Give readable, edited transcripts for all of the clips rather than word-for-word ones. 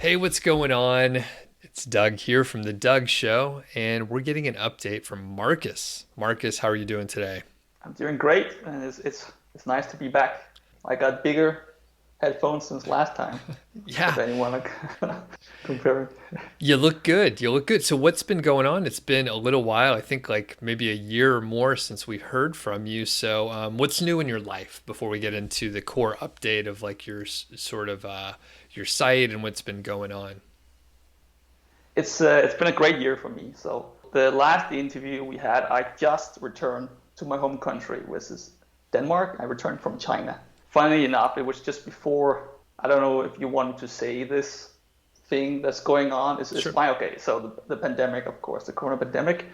Hey, what's going on? It's Doug here from The Doug Show, and we're getting an update from Marcus. Marcus, how are you doing today? I'm doing great, and it's nice to be back. I got bigger headphones since last time, if Yeah, anyone like comparing. you look good. You look good. So, what's been going on? It's been a little while. I think like maybe a year or more since we heard from you. So, what's new in your life before we get into the core update of like your sort of your site and what's been going on? It's been a great year for me. So the last interview we had, I just returned to my home country, which is Denmark. I returned from China. Funnily enough, it was just before. I don't know if you want to say this thing that's going on. It's Sure. fine. Okay, so the pandemic, of course, the corona pandemic.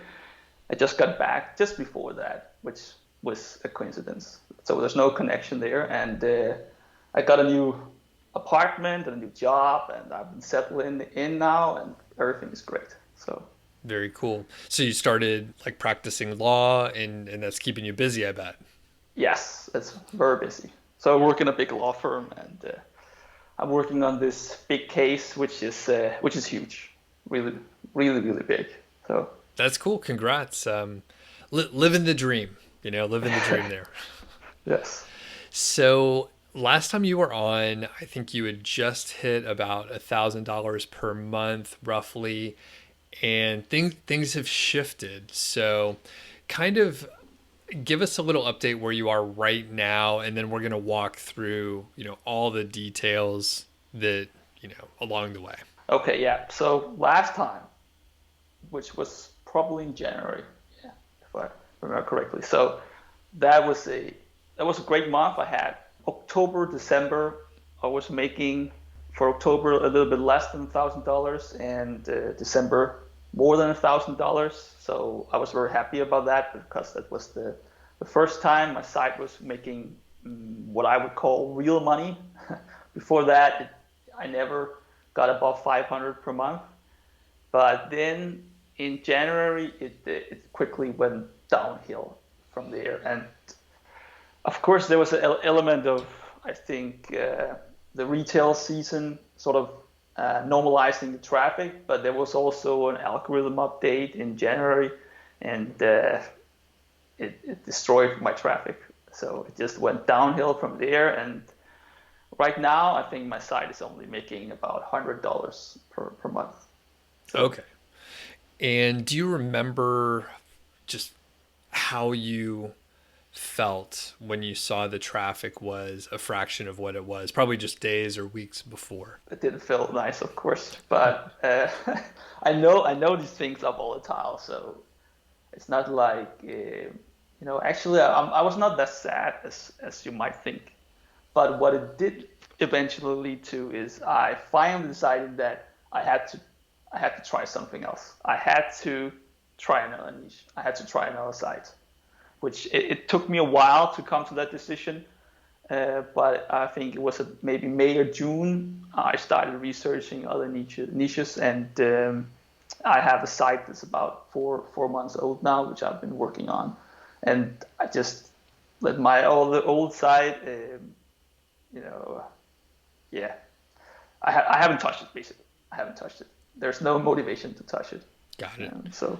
I just got back just before that, which was a coincidence. So there's no connection there. And I got a new apartment and a new job, and I've been settling in now, and everything is great. So Very cool. So you started like practicing law and that's keeping you busy, I bet. yes, it's very busy. So I work in a big law firm, and I'm working on this big case, which is huge, really, really, really big. So That's cool. Congrats. Living the dream, living the dream there. yes. So last time you were on, I think you had just hit about $1,000 per month, roughly, and things have shifted. So, kind of give us a little update where you are right now, and then we're gonna walk through, all the details that along the way. Okay, yeah. So last time, which was probably in January, yeah, if I remember correctly. So that was a that was a great month. I had October, December. I was making for October a little bit less than $1,000, and December more than $1,000. So I was very happy about that because that was the first time my site was making what I would call real money. Before that, I never got above 500 per month. But then in January, it quickly went downhill from there. And of course, there was an element of, I think, the retail season sort of normalizing the traffic, but there was also an algorithm update in January, and it destroyed my traffic. So it just went downhill from there. And right now, I think my site is only making about $100 per month. So Okay. And do you remember just how you felt when you saw the traffic was a fraction of what it was, probably just days or weeks before? it didn't feel nice, of course, but I know these things are volatile, so it's not like Actually, I was not that sad as you might think, but what it did eventually lead to is I finally decided that I had to try something else. I had to try another niche. I had to try another site, which it took me a while to come to that decision. But I think it was maybe May or June. I started researching other niches, and I have a site that's about four months old now, which I've been working on, and I just let my old site, you know, yeah, I haven't touched it basically. I haven't touched it. There's no motivation to touch it. Got it. So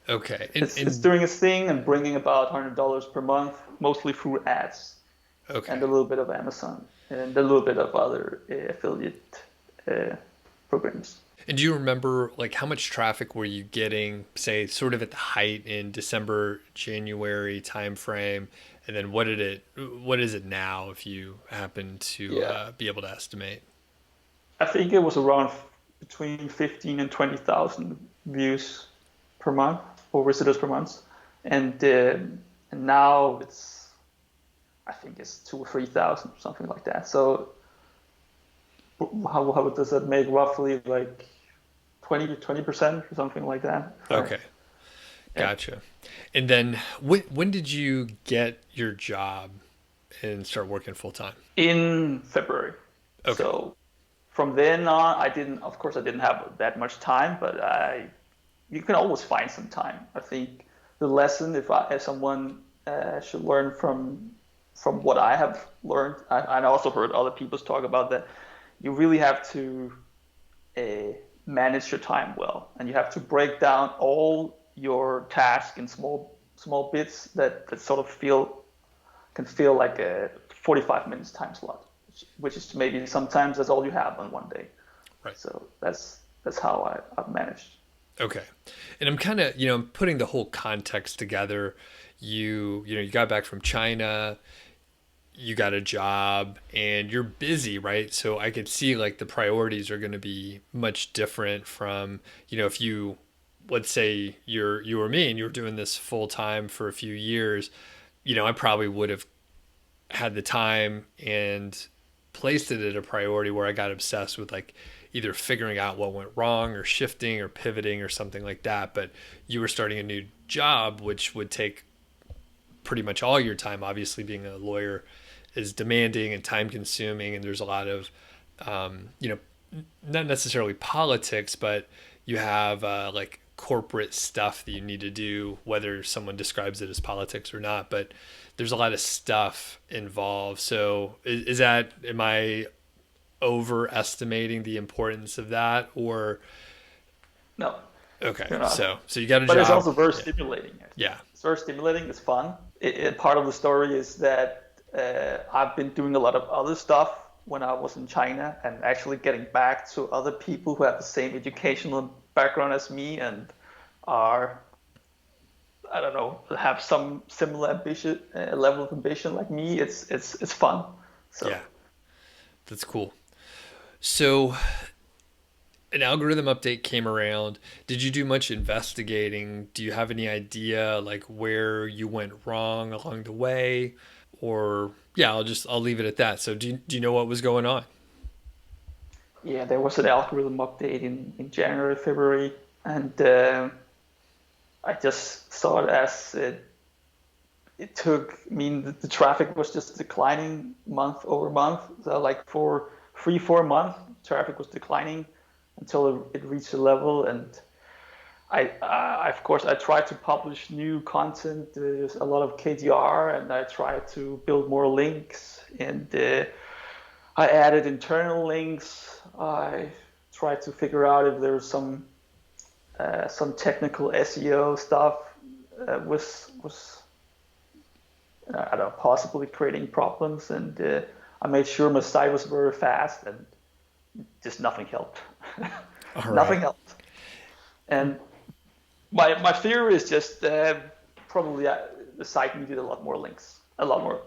Okay. And, it's and doing its thing and bringing about $100 per month, mostly through ads okay. and a little bit of Amazon and a little bit of other affiliate uh, programs. And do you remember like how much traffic were you getting, say, sort of at the height in December, January timeframe? And then what is it now if you happen to Yeah, be able to estimate? I think it was around between 15 and 20,000 views per month or visitors per month, and now I think it's 2 or 3,000, something like that. So how does that make roughly like 20% or something like that? Okay. Yeah, Gotcha. And then when did you get your job and start working full time? in February. Okay. So from then on, of course, I didn't have that much time, but you can always find some time. I think the lesson, if someone should learn from what I have learned, I also heard other people talk about that. You really have to uh, manage your time well, and you have to break down all your tasks in small bits that sort of feel like a 45 minutes time slot, which is maybe sometimes that's all you have on one day. Right. So that's how I've managed. Okay. And I'm kind of, I'm putting the whole context together. You got back from China, you got a job, and you're busy, right? So I could see like the priorities are going to be much different from, if you, let's say you or me and you were doing this full time for a few years, I probably would have had the time and placed it at a priority where I got obsessed with like either figuring out what went wrong or shifting or pivoting or something like that. But you were starting a new job, which would take pretty much all your time. Obviously, being a lawyer is demanding and time consuming, and there's a lot of, um, you know, not necessarily politics, but you have like corporate stuff that you need to do, whether someone describes it as politics or not. But there's a lot of stuff involved. So is that, am I overestimating the importance of that, or No, okay, you're not. so you got a But it's job. also very Yeah. stimulating. Yeah. It's very stimulating. It's fun. Part of the story is that I've been doing a lot of other stuff when I was in China, and actually getting back to other people who have the same educational background as me and are, I don't know, have some similar ambition, level of ambition like me. It's fun. So Yeah. That's cool. So an algorithm update came around. Did you do much investigating? Do you have any idea like where you went wrong along the way? Or yeah, I'll leave it at that. So do you know what was going on? yeah, there was an algorithm update in January, February, and I just saw it as it took. I mean, the traffic was just declining month over month. So like for 3, 4 months, traffic was declining until it reached a level. And of course, I tried to publish new content. There's a lot of KDR, and I tried to build more links. And I added internal links. I tried to figure out if there was some technical SEO stuff was I don't know, possibly creating problems, and I made sure my site was very fast, and just nothing helped. All Nothing right. helped. And my theory is just probably the site needed a lot more links, a lot more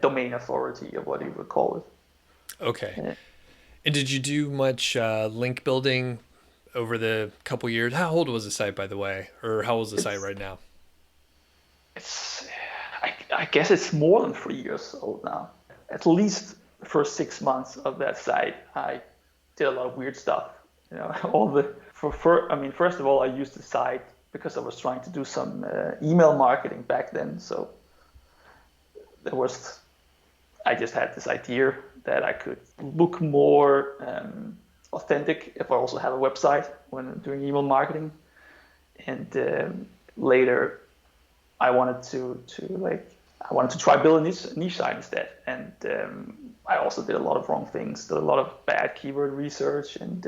domain authority, or what you would call Okay. it. And did you do much link building over the couple years? How old was the site, by the way? Or how old is the site It's right now? it's I guess it's more than 3 years old now. At least the first 6 months of that site, I did a lot of weird stuff. You know, all the I mean, first of all, I used the site because I was trying to do some email marketing back then. So there was I just had this idea that I could look more authentic if I also have a website when doing email marketing. And later, I wanted I wanted to try build a niche site instead. And I also did a lot of wrong things, did a lot of bad keyword research, and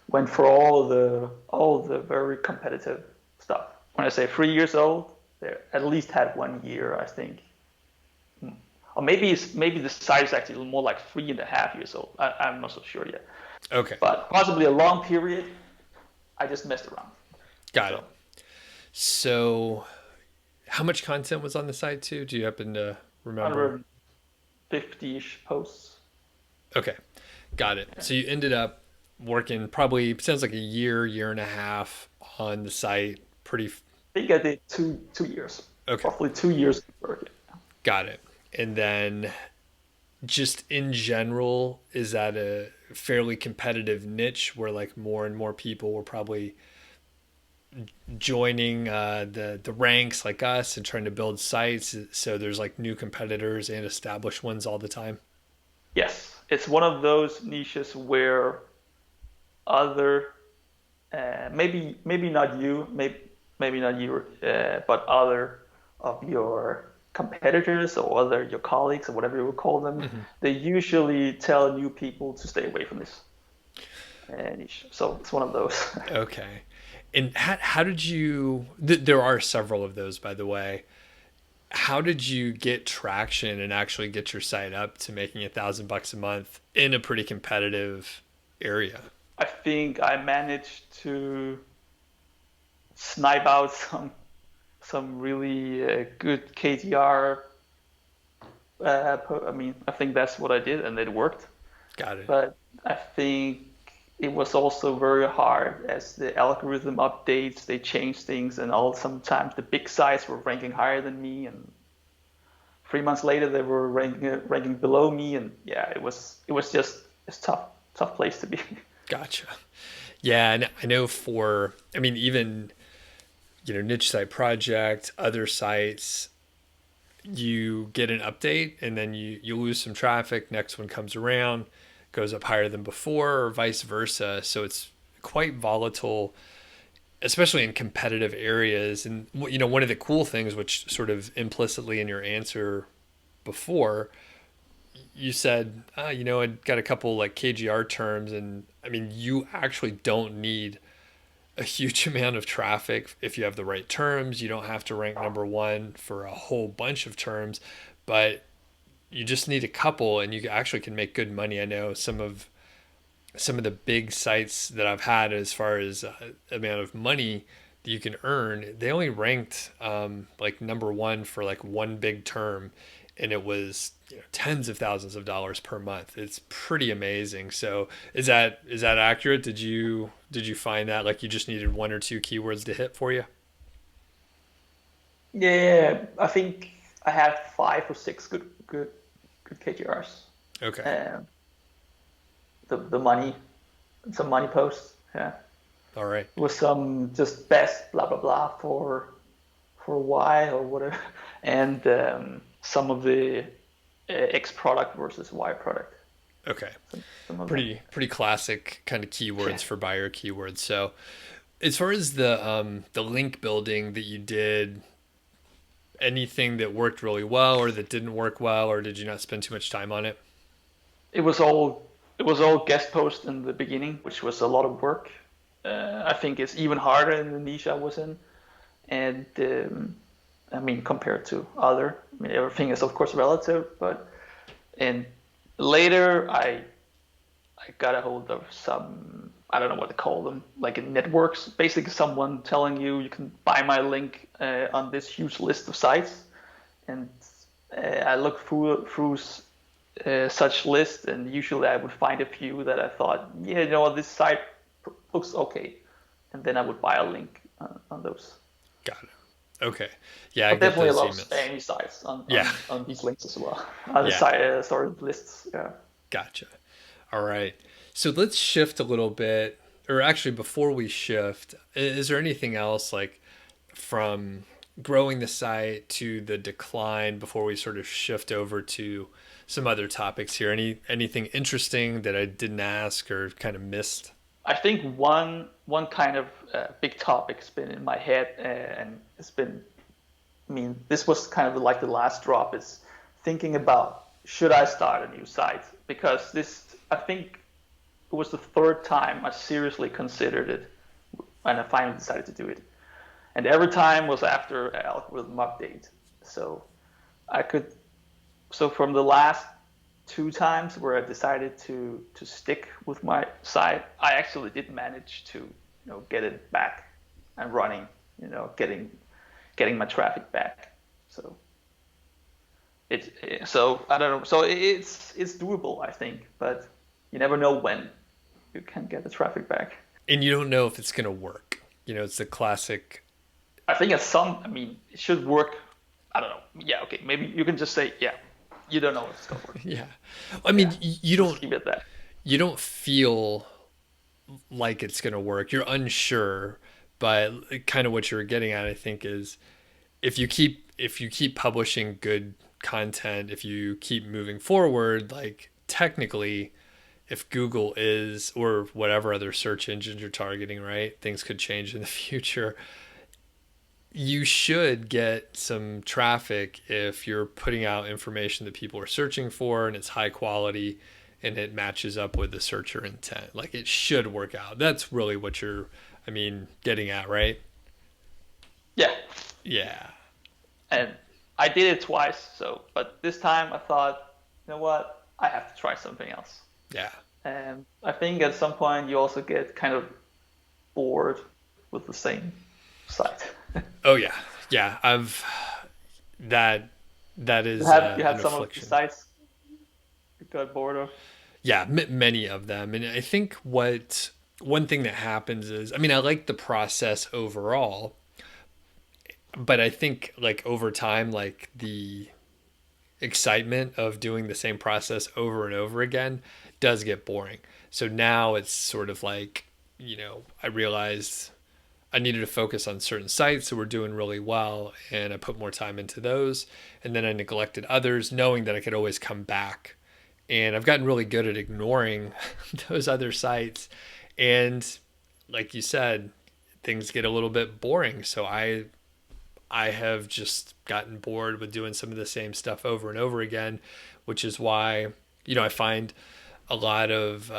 went for all the very competitive stuff. When I say 3 years old, they at least had 1 year, I think. Or maybe the site is actually more like 3.5 years old. I'm not so sure yet, Okay. but possibly a long period. I just messed around. Got So it. So how much content was on the site too? Do you happen to remember? 150-ish posts. Okay. Got it. Yeah. So you ended up working probably sounds like a year and a half on the site. I think I did two years, Okay. roughly 2 years work. Got it. And then just in general, is that a fairly competitive niche where like more and more people were probably joining the ranks like us and trying to build sites? So there's like new competitors and established ones all the time. Yes, it's one of those niches where other maybe not you, maybe not you, but other of your competitors or other your colleagues or whatever you would call them, Hmm. they usually tell new people to stay away from this. niche. So it's one of those. Okay. And how did you, there are several of those, by the way. How did you get traction and actually get your site up to making $1,000 a month in a pretty competitive area? I think I managed to snipe out some really good KTR. I mean, I think that's what I did, and it worked. Got it. But I think it was also very hard as the algorithm updates, they change things, and all sometimes the big sites were ranking higher than me, and 3 months later they were ranking below me, and yeah, it was just it's tough place to be. Gotcha. Yeah, and I know for, I mean, even, niche site project, other sites, you get an update and then you lose some traffic. Next one comes around, goes up higher than before, or vice versa. So it's quite volatile, especially in competitive areas. And one of the cool things, which sort of implicitly in your answer before, you said, I got a couple like KGR terms, and I mean, you actually don't need a huge amount of traffic if you have the right terms. You don't have to rank number one for a whole bunch of terms, but you just need a couple, and you actually can make good money. I know some of the big sites that I've had as far as amount of money that you can earn, they only ranked like number one for like one big term, and it was tens of thousands of dollars per month. It's pretty amazing. So is that accurate? Did you find that like you just needed one or two keywords to hit for you? Yeah, I think I had 5 or 6 good KTRs. Okay. Um, the money, some money posts. Yeah, All right. with some just best blah blah blah for Y or whatever, and some of the X product versus Y product. Okay. Some of them. Pretty classic kind of Yeah. keywords for buyer keywords. So as far as the link building that you did, anything that worked really well or that didn't work well, or did you not spend too much time on it? It was all it was all guest post in the beginning, which was a lot of work. I think it's even harder in the niche I was in, and I mean compared to other. I mean everything is of course relative, but and later I got a hold of some, I don't know what to call them, like in networks, basically someone telling you can buy my link on this huge list of sites, and I looked through such list, and usually I would find a few that I thought, yeah, you know what, this site looks okay, and then I would buy a link on those. Got it. Okay. Yeah, I But get definitely a those lot of emails. spammy sites on, Yeah. these links as well. Other Yeah. site, sorry, lists. Yeah. Gotcha. All right. So let's shift a little bit, or actually, before we shift, is there anything else like from growing the site to the decline before we sort of shift over to some other topics here? Anything interesting that I didn't ask or kind of missed? I think one kind of big topic's been in my head, and it's been. I mean, this was kind of like the last drop. Is thinking about should I start a new site, because this I think it was the third time I seriously considered it, and I finally decided to do it. And every time was after an algorithm update. So I could. So from the last 2 times where I decided to stick with my site, I actually did manage to get it back and running. Getting my traffic back. So so I don't know. So it's doable, I think, but you never know when you can get the traffic back. And you don't know if it's going to work. It's the classic. I think I mean, it should work. I don't know. Yeah, okay. Maybe you can just say, yeah, you don't know if it's gonna work. Yeah. I mean, Yeah, you just don't keep it that. you don't feel like it's going to work. You're unsure, but kind of what you're getting at, I think, is if you keep publishing good content, if you keep moving forward, like technically, if Google is or whatever other search engines you're targeting, right? Things could change in the future. You should get some traffic if you're putting out information that people are searching for and it's high quality and it matches up with the searcher intent. Like it should work out. That's really what you're, I mean, getting at, right? Yeah, Yeah. and I did it twice. So, but this time I thought, you know what, I have to try something else. Yeah. And I think at some point you also get kind of bored with the same site. Oh yeah. Yeah. I've that that You is had you had an some of the affliction. sites you got bored of. Yeah, many of them. And I think what one thing that happens is, I mean, I like the process overall, but I think like over time, like the excitement of doing the same process over and over again does get boring. So now it's sort of like, I realized I needed to focus on certain sites that were doing really well, and I put more time into those. And then I neglected others, knowing that I could always come back. And I've gotten really good at ignoring those other sites. And like you said, things get a little bit boring. So I have just gotten bored with doing some of the same stuff over and over again, which is why, I find a lot of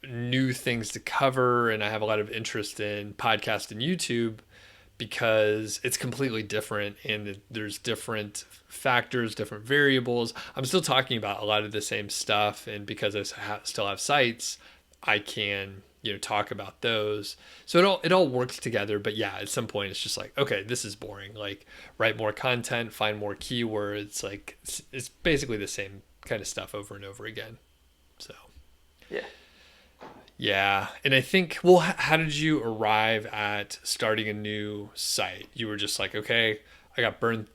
new things to cover, and I have a lot of interest in podcast and YouTube because it's completely different and there's different factors, different variables. I'm still talking about a lot of the same stuff, and because I still have sites, I can talk about those. So it all works together. But yeah, at some point it's just like, okay, this is boring. Like write more content, find more keywords. Like it's basically the same kind of stuff over and over again. So Yeah. yeah, and I think, well, how did you arrive at starting a new site? You were just like, okay, I got burned.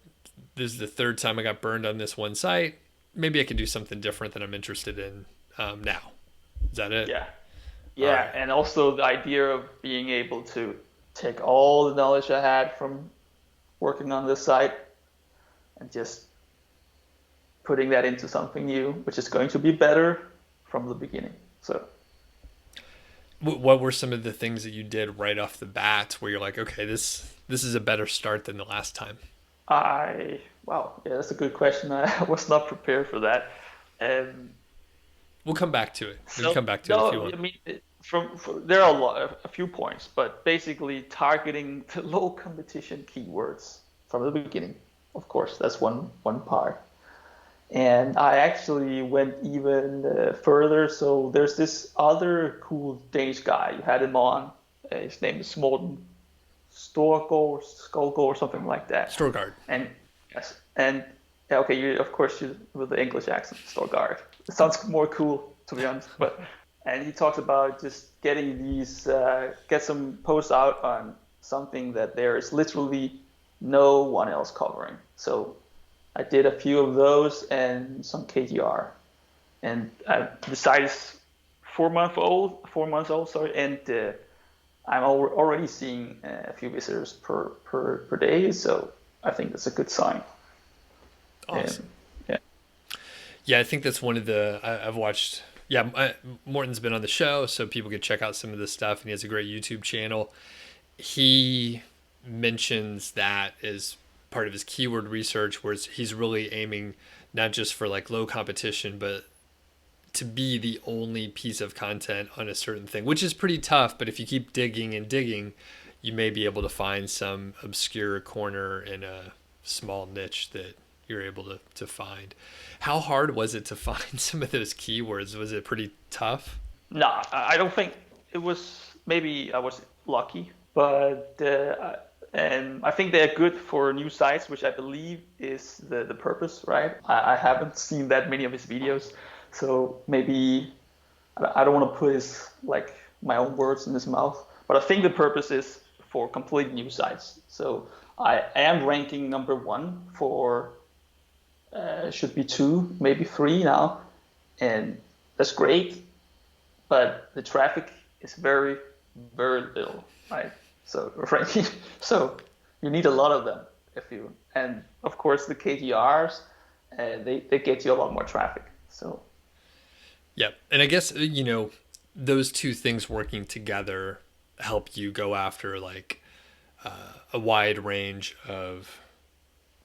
This is the third time I got burned on this one site. Maybe I can do something different that I'm interested in now. Is that it? Yeah. All Yeah, right. and also the idea of being able to take all the knowledge I had from working on this site and just putting that into something new, which is going to be better from the beginning. So What were some of the things that you did right off the bat where you're like, okay, this is a better start than the last time? wow, yeah, that's a good question. I was not prepared for that. Um, We'll come back to it. We can so come back to it if you no, want. I mean, from there are a few points, but basically targeting the low competition keywords from the beginning. Of course, that's one part. And I actually went even further. So there's this other cool Danish guy. You had him on. His name is Morten Skolgaard or something like that. Storgard. And yes, and yeah, okay, you of course you with the English accent, Skolgaard. It sounds more cool to be honest. But and he talks about just getting these get some posts out on something that there is literally no one else covering. So I did a few of those and some KTR. And the site is 4 months old, sorry, and I'm already seeing a few visitors per day, so I think that's a good sign. Awesome. And yeah, Yeah, I think that's one of I've watched. Yeah, Morton's been on the show, so people could check out some of this stuff, and he has a great YouTube channel. He mentions that as part of his keyword research, where he's really aiming not just for like low competition, but to be the only piece of content on a certain thing, which is pretty tough. But if you keep digging and digging, you may be able to find some obscure corner in a small niche that you're able to find. How hard was it to find some of those keywords? Was it pretty tough? nah, I don't think it was. Maybe I was lucky, but and I think they're good for new sites, which I believe is the purpose, right? I haven't seen that many of his videos, so maybe I don't want to put his like my own words in his mouth, but I think the purpose is for complete new sites. So I am ranking number one for should be two, maybe three now, and that's great. But the traffic is very little, right? So ranking, so you need a lot of them if you, and of course the KTRs, they get you a lot more traffic. So Yep. And I guess, those two things working together help you go after like a wide range of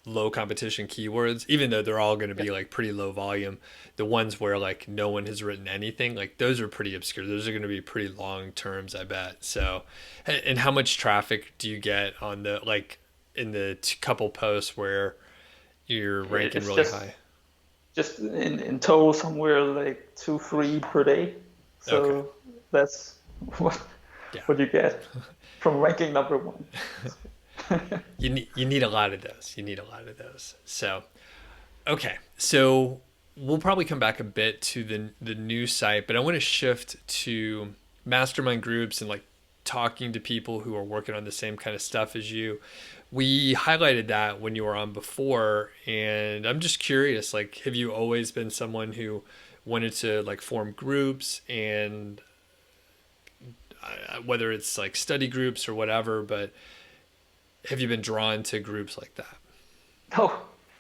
low competition keywords, even though they're all going to Yeah. be like pretty low volume. The ones where like no one has written anything, like those are pretty obscure. Those are going to be pretty long terms, I bet. So, and how much traffic do you get on the like in the couple posts where you're ranking It's really high? just in total somewhere like 2, 3 per day. Okay. So that's what Yeah. what you get from ranking number one. You need a lot of those. You need a lot of those. So, okay. So, we'll probably come back a bit to the new site, but I want to shift to mastermind groups and like talking to people who are working on the same kind of stuff as you. We highlighted that when you were on before, and I'm just curious, like, have you always been someone who wanted to like form groups and whether it's like study groups or whatever, but have you been drawn to groups like that? No,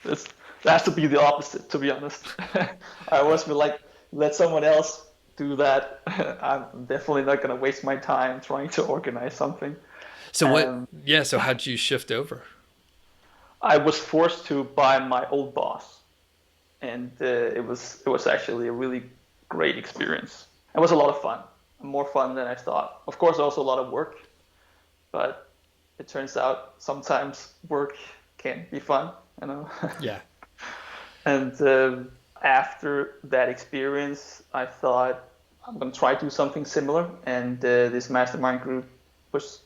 this that has to be the opposite, to be honest. I always feel like let someone else do that. I'm definitely not gonna waste my time trying to organize something. So what? Um, Yeah. So how'd you shift over? I was forced to by my old boss, and it was actually a really great experience. It was a lot of fun, more fun than I thought. Of course, also a lot of work, but it turns out sometimes work can be fun, you know. Yeah. And after that experience, I thought I'm gonna try to do something similar, and this mastermind group was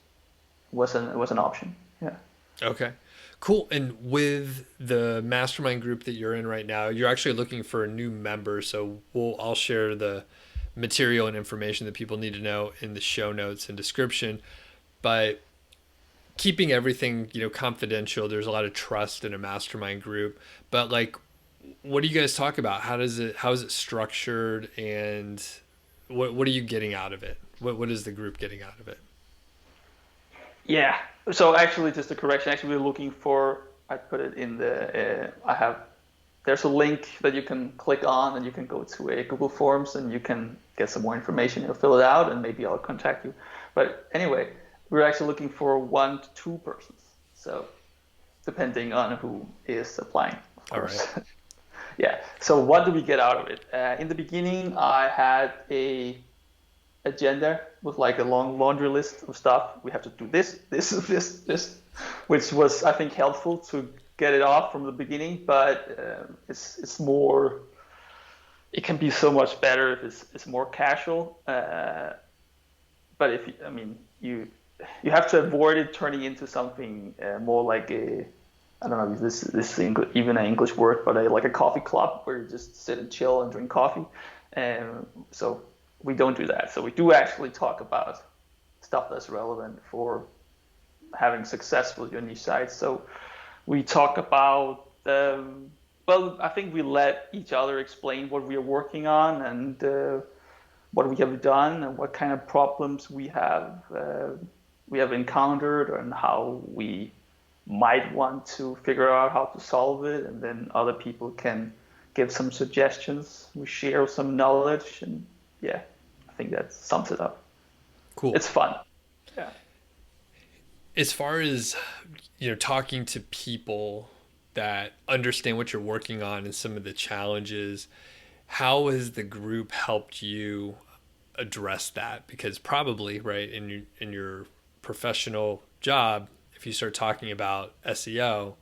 was an option. Yeah. Okay. Cool. And with the mastermind group that you're in right now, you're actually looking for a new member. So I'll share the material and information that people need to know in the show notes and description. But keeping everything, confidential, there's a lot of trust in a mastermind group. But like, what do you guys talk about? How is it structured, and what are you getting out of it? What is the group getting out of it? Yeah. So actually, just a correction. Actually, we're looking for. I put it in the. I have. There's a link that you can click on, and you can go to a Google Forms, and you can get some more information. You'll fill it out, and maybe I'll contact you. But anyway, we're actually looking for 1 to 2 persons. So depending on who is applying, of All right. course. Yeah. So what do we get out of it? In the beginning, I had a agenda with like a long laundry list of stuff. We have to do this, this, this, which was I think helpful to get it off from the beginning. But it's more. It can be so much better if it's more casual. But if I mean you have to avoid it turning into something more like a I don't know if this is even an English word, but like a coffee club where you just sit and chill and drink coffee. And so we don't do that. So we do actually talk about stuff that's relevant for having success with your niche site. So we talk about well, I think we let each other explain what we are working on and what we have done and what kind of problems we have encountered and how we might want to figure out how to solve it, and then other people can give some suggestions. We share some knowledge, and yeah, I think that sums it up. Cool. It's fun. Yeah. As far as talking to people that understand what you're working on and some of the challenges, how has the group helped you address that? Because probably right in your professional job, if you start talking about SEO,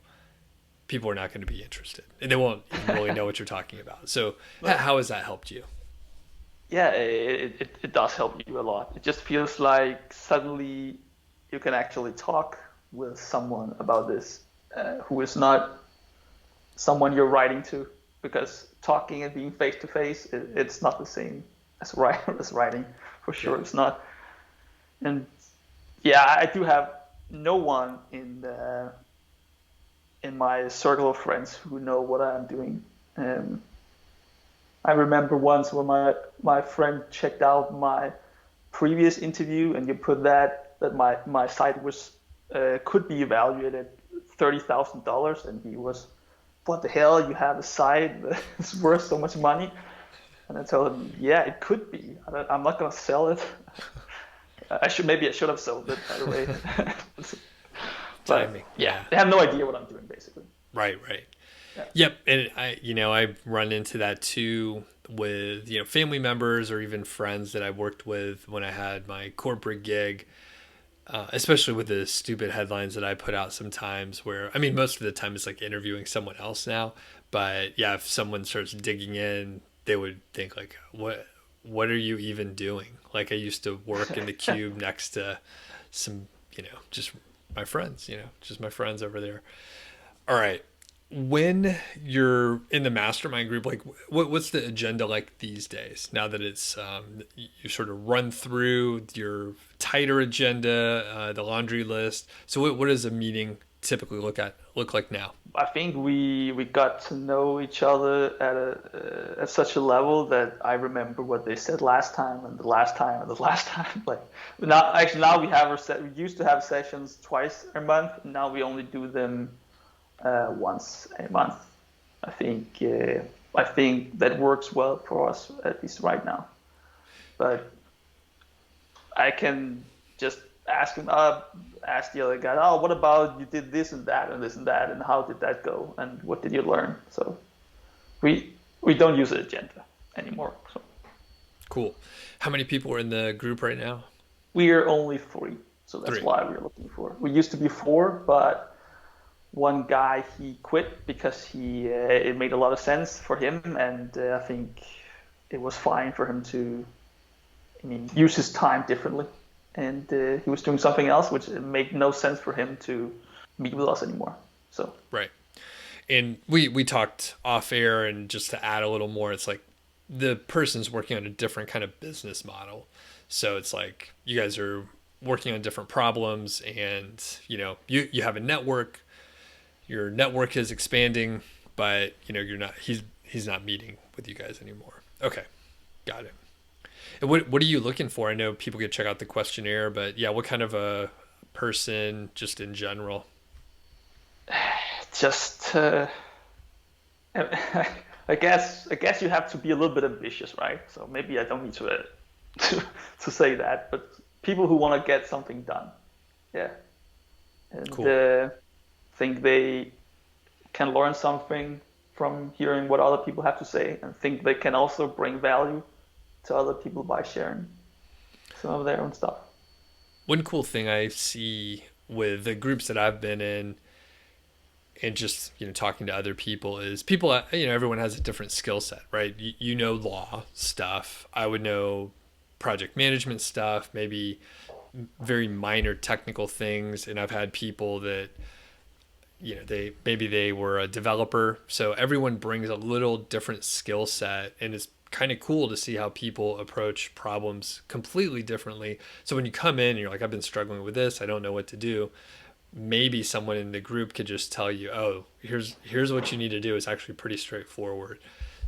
people are not going to be interested and they won't even really know what you're talking about. So how has that helped you? Yeah, it does help you a lot. It just feels like suddenly you can actually talk with someone about this who is not someone you're writing to, because talking and being face to face, it's not the same as as writing, for sure. Yeah. It's not. And yeah, I do have no one in my circle of friends who know what I'm doing. Um, I remember once when my friend checked out my previous interview, and you put that my site was could be evaluated at $30,000, and he was, what the hell? You have a site that's worth so much money? And I told him, yeah, it could be. I'm not gonna sell it. I should have sold it, by the way. But Timing. yeah, Yeah. they have no idea what I'm doing, basically. Right, right. Yeah. Yep, and I run into that too with family members or even friends that I worked with when I had my corporate gig, especially with the stupid headlines that I put out sometimes. Where I mean, most of the time it's like interviewing someone else now, but yeah, if someone starts digging in, they would think like, what are you even doing? Like I used to work in the cube next to some, just my friends, just my friends over there. All right. When you're in the mastermind group, like what's the agenda like these days? Now that it's you sort of run through your tighter agenda, the laundry list. So what does a meeting typically look like now? I think we got to know each other at such a level that I remember what they said last time and the last time and the last time. Like now we have we used to have sessions twice a month. Now we only do them once a month. I think I think that works well for us at least right now. But I can just ask him, ask the other guy, oh, what about you did this and that and this and that, and how did that go, and what did you learn? So we don't use an agenda anymore. So Cool. How many people are in the group right now? we're only three, so that's Three. why we're looking for. We used to be four, but one guy he quit because it made a lot of sense for him, and I think it was fine for him to, I mean, use his time differently. And he was doing something else, which made no sense for him to meet with us anymore. So Right. And we talked off air, and just to add a little more, it's like the person's working on a different kind of business model. So it's like you guys are working on different problems, and you have a network. Your network is expanding, but you're not. He's not meeting with you guys anymore. Okay, got it. And what are you looking for? I know people could check out the questionnaire, but yeah, what kind of a person, just in general? just, I guess you have to be a little bit ambitious, right? So maybe I don't need to to say that, but people who want to get something done, yeah, and Cool. think they can learn something from hearing what other people have to say, and think they can also bring value to other people by sharing some of their own stuff. One cool thing I see with the groups that I've been in, and just talking to other people, is people, everyone has a different skill set, right? Law stuff. I would know project management stuff, maybe very minor technical things, and I've had people that they were a developer, so everyone brings a little different skill set, and it's kind of cool to see how people approach problems completely differently. So when you come in and you're like, I've been struggling with this, I don't know what to do, maybe someone in the group could just tell you, oh, here's what you need to do. It's actually pretty straightforward.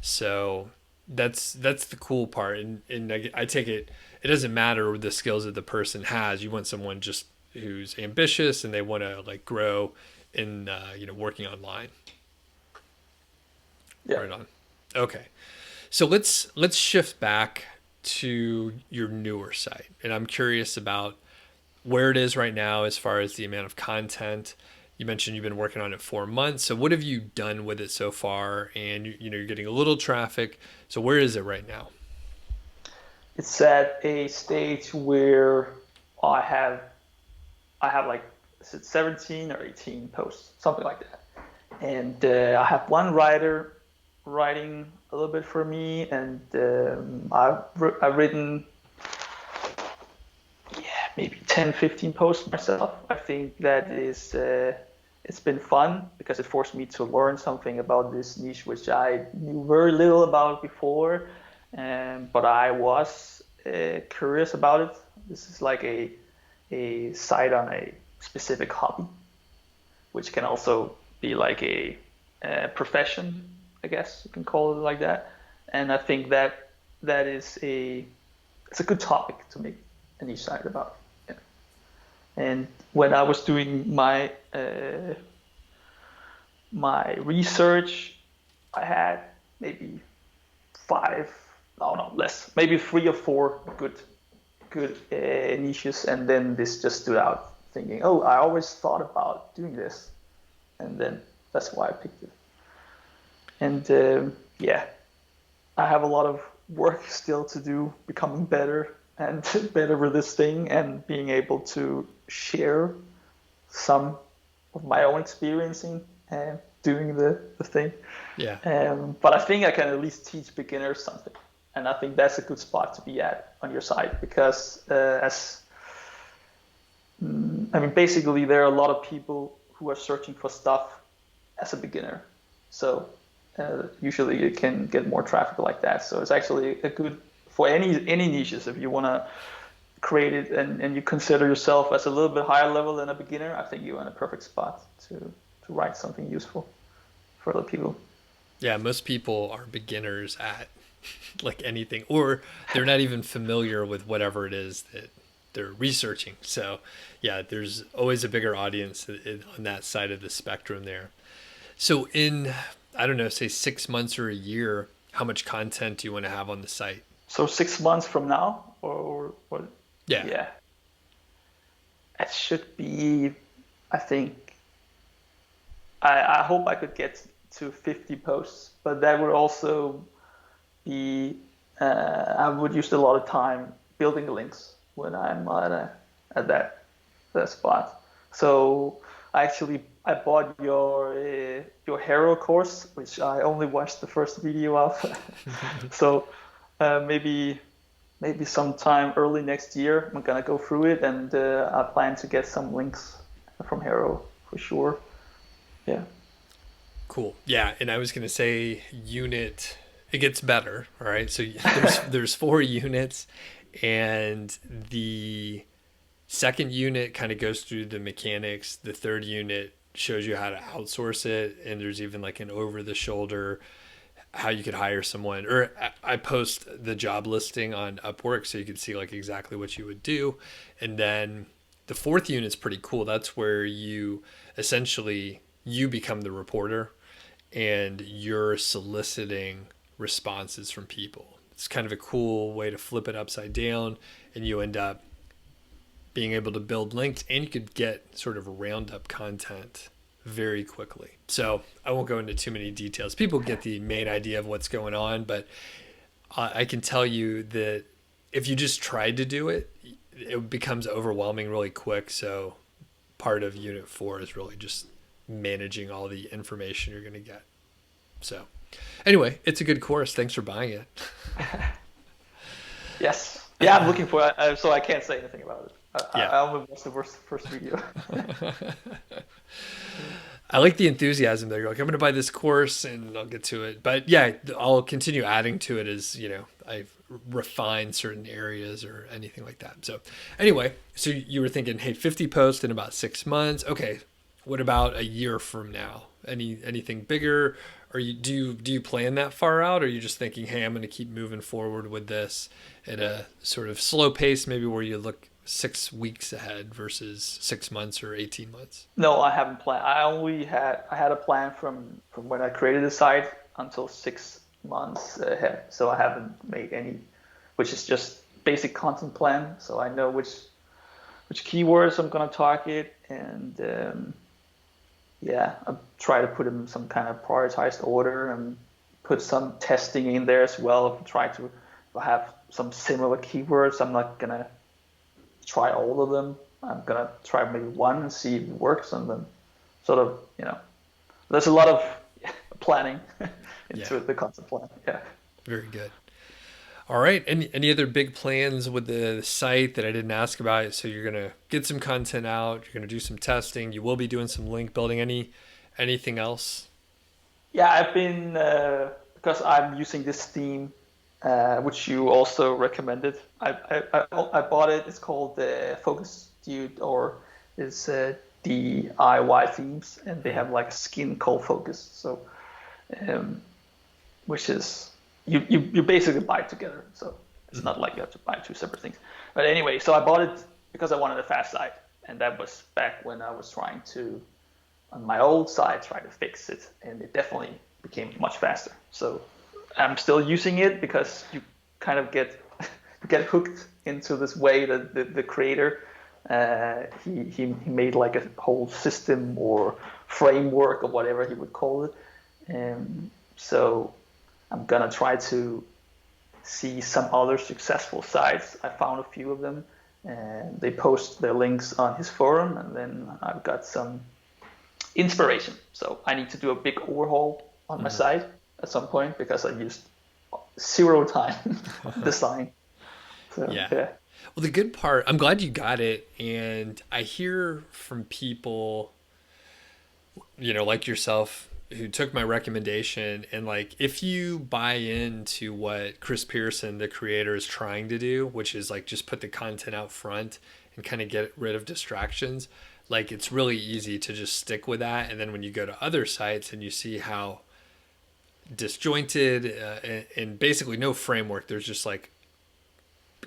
So that's the cool part. And I take it doesn't matter the skills that the person has. You want someone just who's ambitious and they want to like grow in working online. Yeah. Right on. Okay. So let's shift back to your newer site. And I'm curious about where it is right now as far as the amount of content. You mentioned you've been working on it 4 months. So what have you done with it so far? And you're getting a little traffic. So where is it right now? It's at a stage where I have I have like, is it 17 or 18 posts, something like that. And I have one writer writing a little bit for me, and I've written, yeah, maybe 10, 15 posts myself. I think that is it's been fun because it forced me to learn something about this niche, which I knew very little about before, but I was curious about it. This is like a site on a specific hobby, which can also be like a profession, I guess you can call it like that. And I think that is it's a good topic to make a niche site about. Yeah. And when I was doing my research, I had maybe five, no, less, maybe 3 or 4 good niches, and then this just stood out. Thinking, oh, I always thought about doing this, and then that's why I picked it. And yeah, I have a lot of work still to do, becoming better and better with this thing, and being able to share some of my own experiencing and doing the thing. Yeah. But I think I can at least teach beginners something, and I think that's a good spot to be at on your site because I mean, basically there are a lot of people who are searching for stuff as a beginner, so usually you can get more traffic like that. So it's actually a good for any niches if you want to create it and you consider yourself as a little bit higher level than a beginner. I think you're in a perfect spot to write something useful for other people. Yeah, most people are beginners at like anything, or they're not even familiar with whatever it is that they're researching. So, yeah, there's always a bigger audience on that side of the spectrum there. So, in, I don't know, say 6 months or a year, how much content do you want to have on the site? So 6 months from now, or what? Yeah. Yeah, it should be. I think I hope I could get to 50 posts, but that would also be. I would use a lot of time building links when I'm at that spot. So I bought your hero course, which I only watched the first video of. So maybe sometime early next year I'm gonna go through it, and I plan to get some links from hero for sure. Yeah. Cool. Yeah, and I was going to say unit it gets better, all right? So there's 4 units, and the second unit kind of goes through the mechanics. The third unit shows you how to outsource it, and there's even like an over the shoulder how you could hire someone. Or I post the job listing on Upwork so you can see like exactly what you would do. And then the fourth unit's pretty cool. That's where you essentially you become the reporter and you're soliciting responses from people. It's kind of a cool way to flip it upside down, and you end up being able to build links, and you could get sort of roundup content very quickly. So I won't go into too many details. People get the main idea of what's going on, but I can tell you that if you just tried to do it, it becomes overwhelming really quick. So part of Unit 4 is really just managing all the information you're going to get. So anyway, it's a good course. Thanks for buying it. Yes. Yeah, I'm looking for it, so I can't say anything about it. Yeah. I only watched the first video. I like the enthusiasm there. You're like, I'm going to buy this course and I'll get to it. But yeah, I'll continue adding to it as, I refine certain areas or anything like that. So anyway, so you were thinking, hey, 50 posts in about 6 months. Okay. What about a year from now? Anything bigger? Or do you plan that far out? Or are you just thinking, hey, I'm going to keep moving forward with this at a sort of slow pace, maybe where you look 6 weeks ahead versus 6 months or 18 months? No, I haven't planned. I had a plan from when I created the site until 6 months ahead. So I haven't made any, which is just basic content plan. So I know which keywords I'm going to target, and yeah, I try to put them in some kind of prioritized order and put some testing in there as well. Try to have some similar keywords. I'm not gonna try all of them. I'm gonna try maybe one and see if it works, and then sort of, there's a lot of planning into the concept plan. Yeah. Very good. All right. Any other big plans with the site that I didn't ask about? So you're gonna get some content out. You're gonna do some testing. You will be doing some link building. Anything else? Yeah, I've been because I'm using this theme, which you also recommended. I bought it. It's called Focus Dude, or it's DIY themes, and they have like a skin called Focus. So, which is you basically buy it together. So it's not like you have to buy two separate things. But anyway, so I bought it because I wanted a fast site, and that was back when I was trying to, on my old site, try to fix it, and it definitely became much faster. So I'm still using it because you kind of get hooked into this way that the creator he made like a whole system or framework or whatever he would call it. So I'm gonna try to see some other successful sites. I found a few of them, and they post their links on his forum, and then I've got some inspiration. So I need to do a big overhaul on my site at some point because I used zero time on design. So Yeah. yeah. Well, the good part, I'm glad you got it. And I hear from people, like yourself, who took my recommendation. And like, if you buy into what Chris Pearson, the creator, is trying to do, which is like just put the content out front and kind of get rid of distractions, like it's really easy to just stick with that. And then when you go to other sites and you see how disjointed and basically no framework, there's just like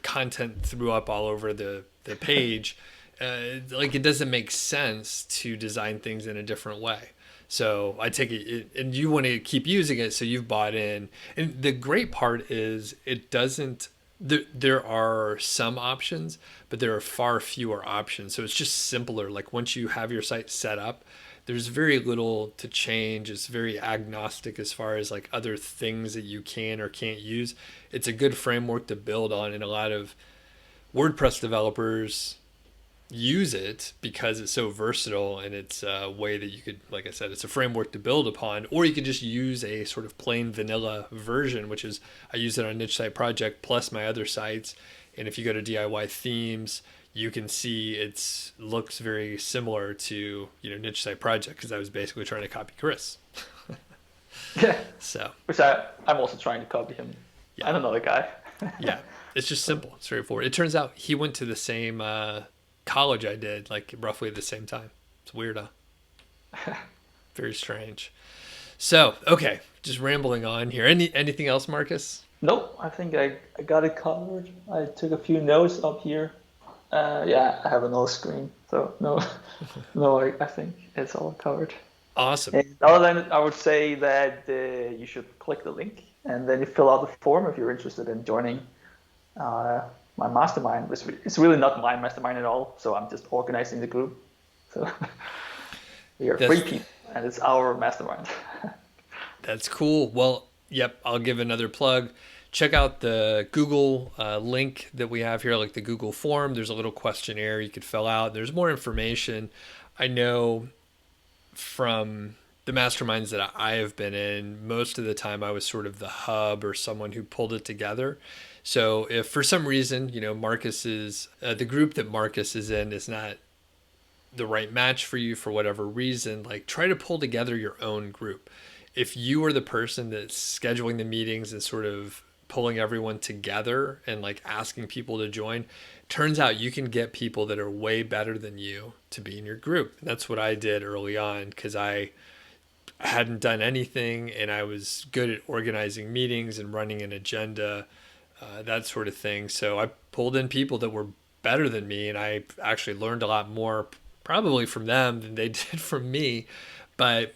content threw up all over the page. Like it doesn't make sense to design things in a different way. So I take it, and you want to keep using it, so you've bought in. And the great part is it doesn't. There are some options, but there are far fewer options. So it's just simpler. Like once you have your site set up, there's very little to change. It's very agnostic as far as like other things that you can or can't use. It's a good framework to build on, and a lot of WordPress developers use it because it's so versatile, and it's a way that you could, like I said, it's a framework to build upon. Or you could just use a sort of plain vanilla version, which is I use it on Niche Site Project plus my other sites. And if you go to DIY themes, you can see it looks very similar to Niche Site Project, because I was basically trying to copy Chris. Yeah. So Which I'm also trying to copy him. yeah, I don't know the guy. yeah, it's just simple, straightforward. It turns out he went to the same college I did, like roughly at the same time. It's weird, huh? Very strange. So, okay, just rambling on here. Anything else, Marcus? Nope, I think I got it covered. I took a few notes up here. Yeah, I have another screen, so no, no, I think it's all covered. Awesome. And other than I would say that you should click the link and then you fill out the form if you're interested in joining my mastermind. It's really not my mastermind at all, so I'm just organizing the group. So we are That's three people, and it's our mastermind. that's cool. Well, yep, I'll give another plug. Check out the Google link that we have here, like the Google form. There's a little questionnaire you could fill out. There's more information. I know from the masterminds that I have been in, most of the time I was sort of the hub or someone who pulled it together. So if for some reason, the group that Marcus is in is not the right match for you for whatever reason, like try to pull together your own group. If you are the person that's scheduling the meetings and sort of pulling everyone together and like asking people to join, turns out you can get people that are way better than you to be in your group. That's what I did early on, because I hadn't done anything and I was good at organizing meetings and running an agenda, that sort of thing. So I pulled in people that were better than me, and I actually learned a lot more probably from them than they did from me. But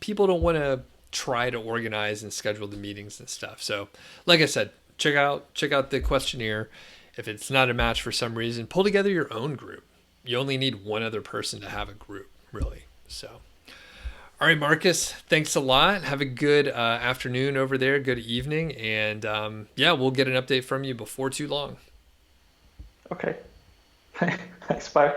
people don't want to try to organize and schedule the meetings and stuff. So like I said, check out the questionnaire. If it's not a match for some reason, pull together your own group. You only need one other person to have a group, really. So all right, Marcus, thanks a lot. Have a good afternoon over there, good evening. And yeah, we'll get an update from you before too long. Okay. Thanks, bye.